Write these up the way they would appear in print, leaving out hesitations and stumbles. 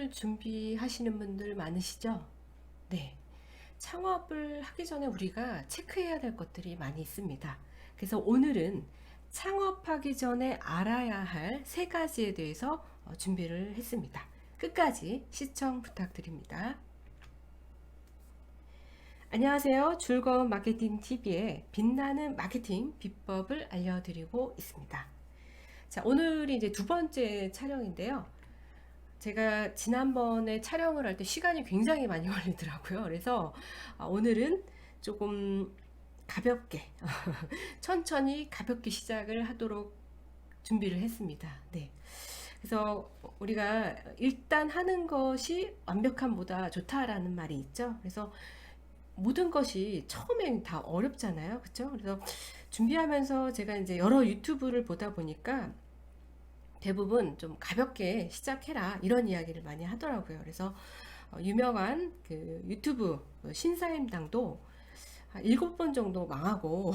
창업을 준비하시는 분들 많으시죠? 네. 창업을 하기 전에 우리가 체크해야 될 것들이 많이 있습니다. 그래서 오늘은 창업하기 전에 알아야 할 세 가지에 대해서 준비를 했습니다. 끝까지 시청 부탁드립니다. 안녕하세요. 즐거운 마케팅 TV의 빛나는 마케팅 비법을 알려드리고 있습니다. 자, 오늘이 이제 두 번째 촬영인데요. 제가 지난번에 촬영을 할 때 시간이 굉장히 많이 걸리더라고요. 그래서 오늘은 조금 가볍게 천천히 가볍게 시작을 하도록 준비를 했습니다. 네. 그래서 우리가 일단 하는 것이 완벽함보다 좋다라는 말이 있죠. 그래서 모든 것이 처음엔 다 어렵잖아요. 그렇죠? 그래서 준비하면서 제가 이제 여러 유튜브를 보다 보니까 대부분 좀 가볍게 시작해라 이런 이야기를 많이 하더라고요. 그래서 유명한 그 유튜브 신사임당도 한 7번 정도 망하고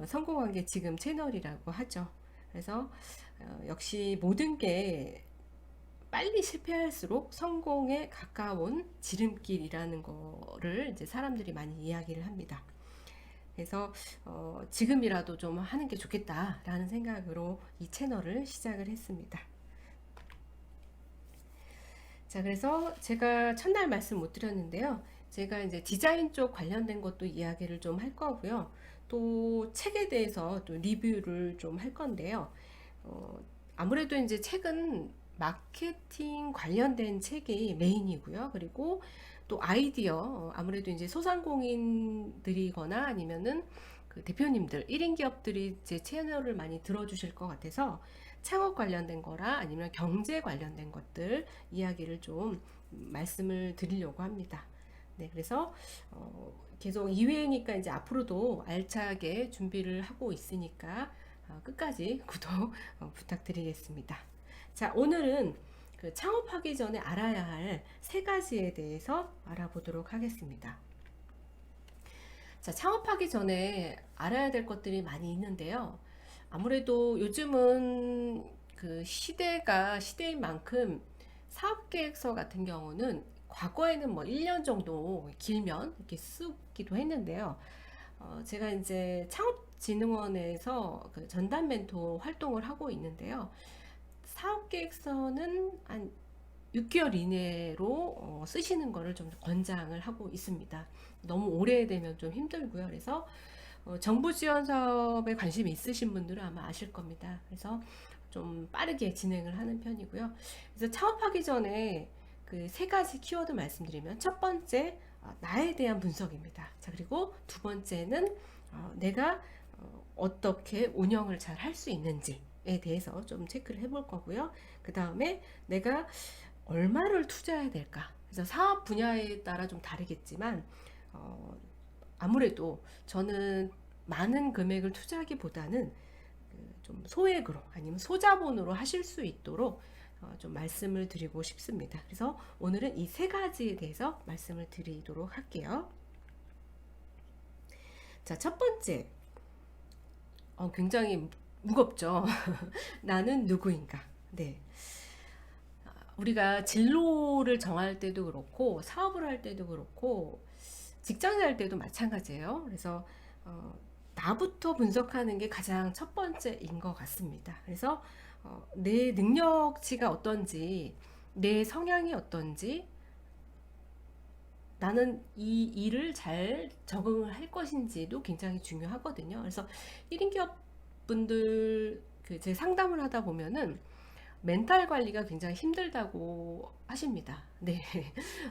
성공한 게 지금 채널이라고 하죠. 그래서 역시 모든 게 빨리 실패할수록 성공에 가까운 지름길이라는 거를 이제 사람들이 많이 이야기를 합니다. 그래서 지금이라도 좀 하는 게 좋겠다라는 생각으로 이 채널을 시작을 했습니다. 자, 그래서 제가 첫날 말씀 못 드렸는데요. 제가 이제 디자인 쪽 관련된 것도 이야기를 좀 할 거고요. 또 책에 대해서 또 리뷰를 좀 할 건데요. 아무래도 이제 책은 마케팅 관련된 책이 메인이고요. 그리고 또 아이디어, 아무래도 이제 소상공인들이거나 아니면은 그 대표님들, 1인 기업들이 제 채널을 많이 들어주실 것 같아서 창업 관련된 거라 아니면 경제 관련된 것들 이야기를 좀 말씀을 드리려고 합니다. 네, 그래서 계속 2회니까 이제 앞으로도 알차게 준비를 하고 있으니까 끝까지 구독 부탁드리겠습니다. 자, 오늘은 그 창업하기 전에 알아야 할 세 가지에 대해서 알아보도록 하겠습니다. 자, 창업하기 전에 알아야 될 것들이 많이 있는데요. 아무래도 요즘은 그 시대가 시대인 만큼 사업계획서 같은 경우는 과거에는 뭐 1년 정도 길면 이렇게 쓰기도 했는데요. 제가 이제 창업진흥원에서 그 전담 멘토 활동을 하고 있는데요. 사업계획서는 한 6개월 이내로 쓰시는 거를 좀 권장을 하고 있습니다. 너무 오래되면 좀 힘들고요. 그래서 정부 지원 사업에 관심이 있으신 분들은 아마 아실 겁니다. 그래서 좀 빠르게 진행을 하는 편이고요. 그래서 창업하기 전에 그 세 가지 키워드 말씀드리면 첫 번째 나에 대한 분석입니다. 자, 그리고 두 번째는 내가 어떻게 운영을 잘 할 수 있는지에 대해서 좀 체크를 해볼 거고요. 그 다음에 내가 얼마를 투자해야 될까? 그래서 사업 분야에 따라 좀 다르겠지만 아무래도 저는 많은 금액을 투자하기보다는 좀 소액으로 아니면 소자본으로 하실 수 있도록 좀 말씀을 드리고 싶습니다. 그래서 오늘은 이 세 가지에 대해서 말씀을 드리도록 할게요. 자, 첫 번째, 굉장히 무겁죠. 나는 누구인가? 네. 우리가 진로를 정할 때도 그렇고 사업을 할 때도 그렇고 직장을 할 때도 마찬가지예요. 그래서 나부터 분석하는 게 가장 첫 번째인 것 같습니다. 그래서 내 능력치가 어떤지, 내 성향이 어떤지, 나는 이 일을 잘 적응을 할 것인지도 굉장히 중요하거든요. 그래서 1인 기업 분들 제 상담을 하다 보면은 멘탈 관리가 굉장히 힘들다고 하십니다. 네.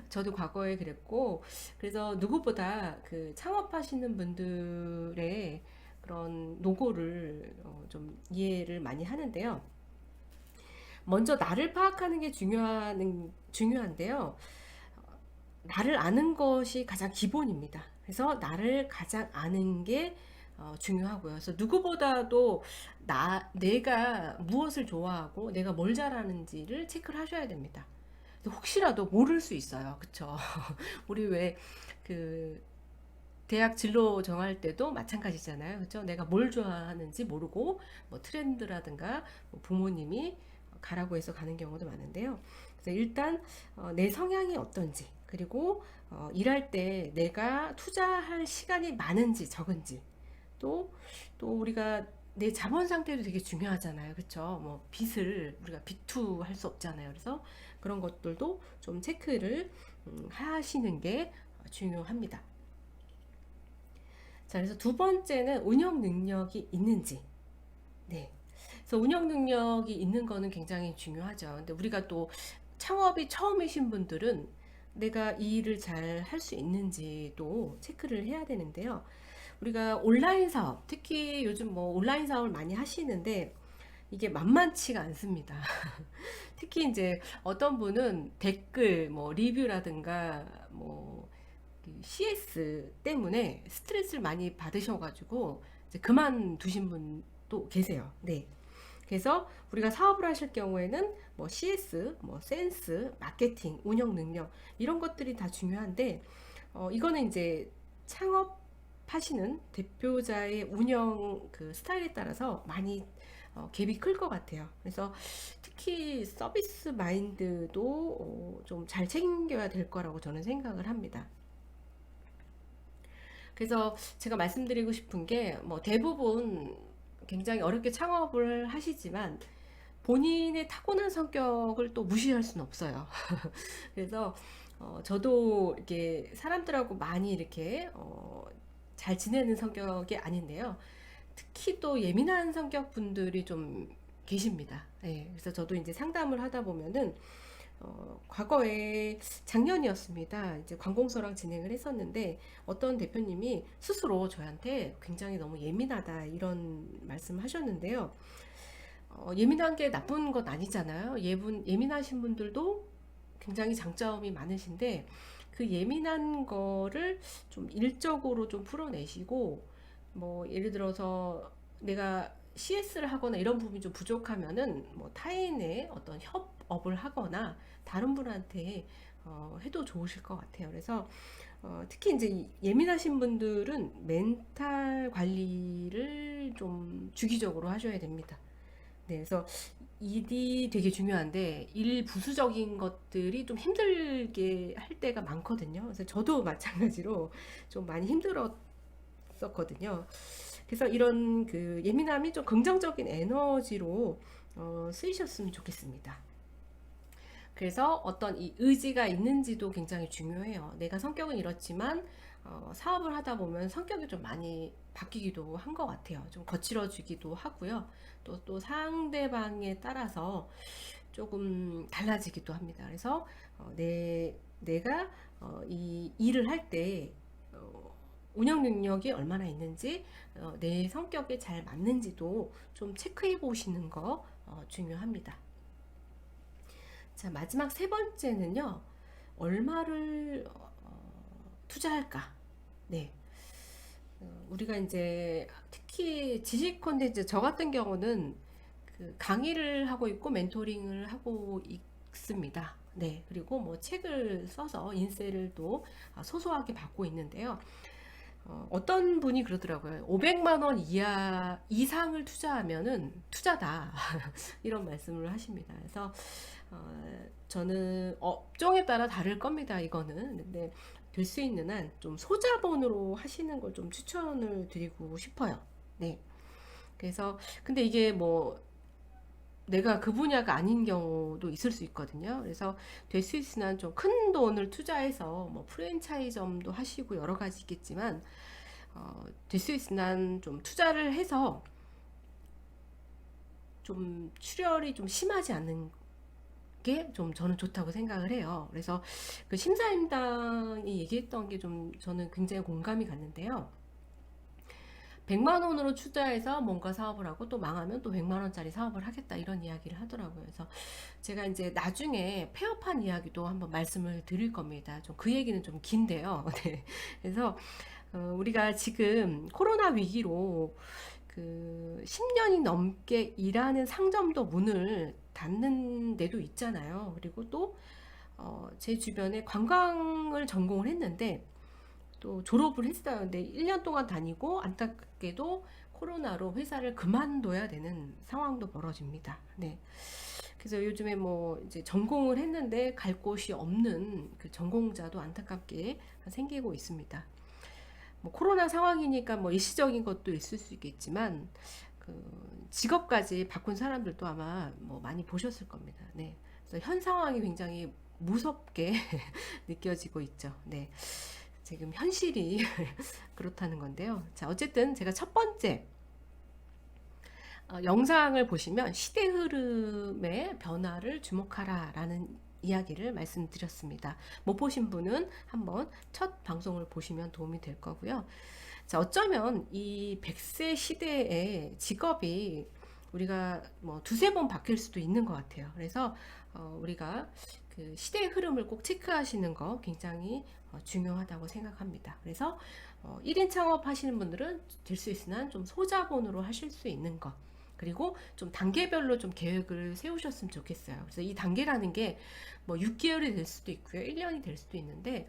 저도 과거에 그랬고, 그래서 누구보다 그 창업하시는 분들의 그런 노고를 좀 이해를 많이 하는데요. 먼저 나를 파악하는 게 중요한데요. 나를 아는 것이 가장 기본입니다. 그래서 나를 가장 아는 게 중요하고요. 그래서 누구보다도 내가 무엇을 좋아하고 내가 뭘 잘하는지를 체크를 하셔야 됩니다. 혹시라도 모를 수 있어요. 그쵸? 우리 왜 그 대학 진로 정할 때도 마찬가지잖아요. 그쵸? 내가 뭘 좋아하는지 모르고 뭐 트렌드라든가 뭐 부모님이 가라고 해서 가는 경우도 많은데요. 그래서 일단 내 성향이 어떤지, 그리고 일할 때 내가 투자할 시간이 많은지 적은지, 또 우리가 내 자본 상태도 되게 중요하잖아요. 그쵸? 뭐 빚을 우리가 비투할 수 없잖아요. 그래서 그런 것들도 좀 체크를 하시는 게 중요합니다. 자, 그래서 두 번째는 운영 능력이 있는지. 네. 그래서 운영 능력이 있는 거는 굉장히 중요하죠. 근데 우리가 또 창업이 처음이신 분들은 내가 이 일을 잘 할 수 있는지도 체크를 해야 되는데요. 우리가 온라인 사업, 특히 요즘 뭐 온라인 사업을 많이 하시는데 이게 만만치가 않습니다. 특히 이제 어떤 분은 댓글, 뭐 리뷰라든가 뭐 CS 때문에 스트레스를 많이 받으셔가지고 이제 그만두신 분도 계세요. 네. 그래서 우리가 사업을 하실 경우에는 뭐 CS, 뭐 센스, 마케팅, 운영 능력 이런 것들이 다 중요한데 이거는 이제 창업하시는 대표자의 운영 그 스타일에 따라서 많이 갭이 클 것 같아요. 그래서 특히 서비스 마인드도 좀 잘 챙겨야 될 거라고 저는 생각을 합니다. 그래서 제가 말씀드리고 싶은 게 뭐 대부분 굉장히 어렵게 창업을 하시지만 본인의 타고난 성격을 또 무시할 수는 없어요. 그래서 저도 이렇게 사람들하고 많이 이렇게 잘 지내는 성격이 아닌데요. 특히 또 예민한 성격 분들이 좀 계십니다. 예, 그래서 저도 이제 상담을 하다 보면은 과거에 작년이었습니다. 이제 관공서랑 진행을 했었는데 어떤 대표님이 스스로 저한테 굉장히 너무 예민하다 이런 말씀을 하셨는데요. 예민한 게 나쁜 것 아니잖아요. 예민하신 분들도 굉장히 장점이 많으신데 그 예민한 거를 좀 일적으로 좀 풀어내시고 뭐 예를 들어서 내가 CS를 하거나 이런 부분이 좀 부족하면은 뭐 타인의 어떤 협업을 하거나 다른 분한테 해도 좋으실 것 같아요. 그래서 특히 이제 예민하신 분들은 멘탈 관리를 좀 주기적으로 하셔야 됩니다. 네, 그래서 일이 되게 중요한데 일 부수적인 것들이 좀 힘들게 할 때가 많거든요. 그래서 저도 마찬가지로 좀 많이 힘들었었거든요. 그래서 이런 그 예민함이 좀 긍정적인 에너지로 쓰이셨으면 좋겠습니다. 그래서 어떤 이 의지가 있는지도 굉장히 중요해요. 내가 성격은 이렇지만 사업을 하다 보면 성격이 좀 많이 바뀌기도 한 것 같아요. 좀 거칠어지기도 하고요. 또 상대방에 따라서 조금 달라지기도 합니다. 그래서 내가 이 일을 할 때 운영 능력이 얼마나 있는지 내 성격에 잘 맞는지도 좀 체크해 보시는 거 중요합니다. 자, 마지막 세 번째는요. 얼마를 투자할까? 네. 우리가 이제 특히 지식 콘텐츠 저 같은 경우는 그 강의를 하고 있고 멘토링을 하고 있습니다. 네. 그리고 뭐 책을 써서 인세를 또 소소하게 받고 있는데요. 어떤 분이 그러더라고요. 500만 원 이상을 투자하면은 투자다. 이런 말씀을 하십니다. 그래서 저는 업종에 따라 다를 겁니다. 이거는. 근데 될 수 있는 한 좀 소자본으로 하시는 걸 좀 추천을 드리고 싶어요. 네. 그래서 근데 이게 뭐 내가 그 분야가 아닌 경우도 있을 수 있거든요. 그래서 될 수 있으면 좀 큰 돈을 투자해서 뭐 프랜차이점도 하시고 여러 가지 있겠지만 될 수 있으면 좀 투자를 해서 좀 출혈이 좀 심하지 않는 게 좀 저는 좋다고 생각을 해요. 그래서 그 심사임당이 얘기했던 게 좀 저는 굉장히 공감이 갔는데요. 100만 원으로 투자해서 뭔가 사업을 하고 또 망하면 또 100만 원짜리 사업을 하겠다 이런 이야기를 하더라고요. 그래서 제가 이제 나중에 폐업한 이야기도 한번 말씀을 드릴 겁니다. 좀 그 얘기는 좀 긴데요. 네. 그래서 우리가 지금 코로나 위기로 그 10년이 넘게 일하는 상점도 문을 닫는 데도 있잖아요. 그리고 또 제 주변에 관광을 전공을 했는데 또 졸업을 했어요. 근데 1년 동안 다니고 안타깝게도 코로나로 회사를 그만둬야 되는 상황도 벌어집니다. 네. 그래서 요즘에 뭐 이제 전공을 했는데 갈 곳이 없는 그 전공자도 안타깝게 생기고 있습니다. 뭐 코로나 상황이니까 뭐 일시적인 것도 있을 수 있겠지만 그 직업까지 바꾼 사람들도 아마 뭐 많이 보셨을 겁니다. 네. 그래서 현 상황이 굉장히 무섭게 느껴지고 있죠. 네. 지금 현실이 그렇다는 건데요. 자, 어쨌든 제가 첫 번째 영상을 보시면 시대 흐름의 변화를 주목하라 라는 이야기를 말씀드렸습니다. 못 보신 분은 한번 첫 방송을 보시면 도움이 될 거고요. 자, 어쩌면 이 100세 시대의 직업이 우리가 뭐 두세 번 바뀔 수도 있는 것 같아요. 그래서 우리가 그 시대의 흐름을 꼭 체크하시는 거 굉장히 중요하다고 생각합니다. 그래서 1인 창업 하시는 분들은 될 수 있으나 좀 소자본으로 하실 수 있는 것, 그리고 좀 단계별로 좀 계획을 세우셨으면 좋겠어요. 그래서 이 단계라는 게 뭐 6개월이 될 수도 있고요. 1년이 될 수도 있는데,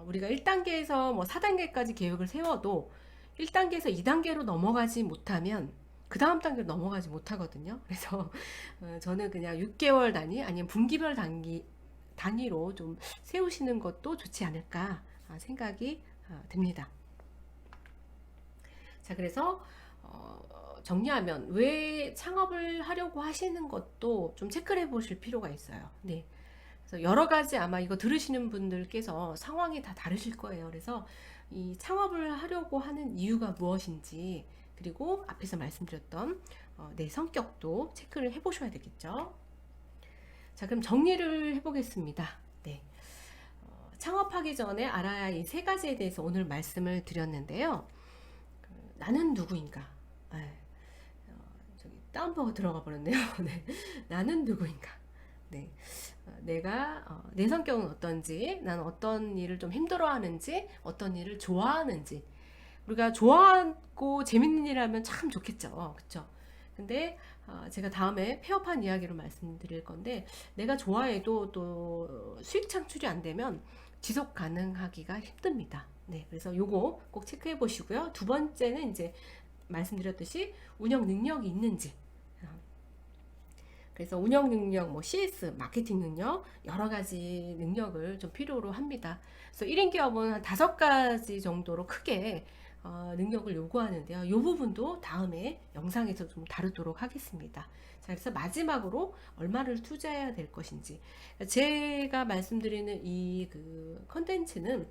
우리가 1단계에서 뭐 4단계까지 계획을 세워도 1단계에서 2단계로 넘어가지 못하면 그 다음 단계로 넘어가지 못하거든요. 그래서 저는 그냥 6개월 단위 아니면 분기별 단위로 좀 세우시는 것도 좋지 않을까 생각이 듭니다. 자, 그래서 정리하면 왜 창업을 하려고 하시는 것도 좀 체크를 해보실 필요가 있어요. 네. 그래서 여러 가지 아마 이거 들으시는 분들께서 상황이 다 다르실 거예요. 그래서 이 창업을 하려고 하는 이유가 무엇인지, 그리고 앞에서 말씀드렸던 내 성격도 체크를 해보셔야 되겠죠. 자, 그럼 정리를 해보겠습니다. 네. 창업하기 전에 알아야 할 이 세 가지에 대해서 오늘 말씀을 드렸는데요. 나는 누구인가? 저기 다운버거 들어가 버렸네요. 네. 나는 누구인가? 네. 내가 내 성격은 어떤지, 나는 어떤 일을 좀 힘들어하는지, 어떤 일을 좋아하는지. 우리가 좋아하고 재밌는 일 하면 참 좋겠죠. 그쵸? 근데 제가 다음에 폐업한 이야기로 말씀드릴 건데, 내가 좋아해도 또 수익 창출이 안 되면 지속 가능하기가 힘듭니다. 네, 그래서 요거 꼭 체크해 보시고요. 두 번째는 이제 말씀드렸듯이 운영 능력이 있는지. 그래서 운영 능력, 뭐 CS, 마케팅 능력, 여러 가지 능력을 좀 필요로 합니다. 그래서 1인 기업은 한 5가지 정도로 크게 능력을 요구하는데요. 이 부분도 다음에 영상에서 좀 다루도록 하겠습니다. 자, 그래서 마지막으로 얼마를 투자해야 될 것인지. 제가 말씀드리는 이 그 컨텐츠는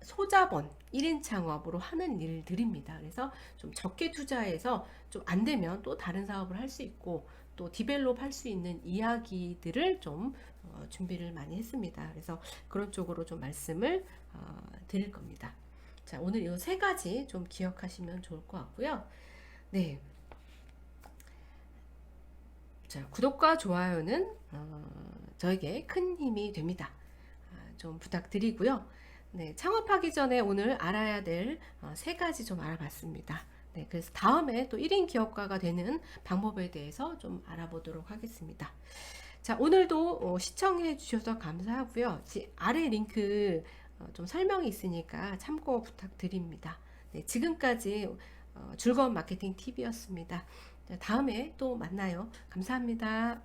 소자본 1인 창업으로 하는 일들입니다. 그래서 좀 적게 투자해서 좀 안 되면 또 다른 사업을 할 수 있고, 또 디벨롭 할 수 있는 이야기들을 좀 준비를 많이 했습니다. 그래서 그런 쪽으로 좀 말씀을 드릴 겁니다. 자, 오늘 이 세 가지 좀 기억하시면 좋을 것 같고요. 네. 자, 구독과 좋아요는 저에게 큰 힘이 됩니다. 좀 부탁드리고요. 네, 창업하기 전에 오늘 알아야 될 세 가지 좀 알아봤습니다. 네, 그래서 다음에 또 1인 기업가가 되는 방법에 대해서 좀 알아보도록 하겠습니다. 자, 오늘도 시청해 주셔서 감사하고요. 아래 링크 좀 설명이 있으니까 참고 부탁드립니다. 네, 지금까지 즐거운 마케팅 팁이었습니다. 다음에 또 만나요. 감사합니다.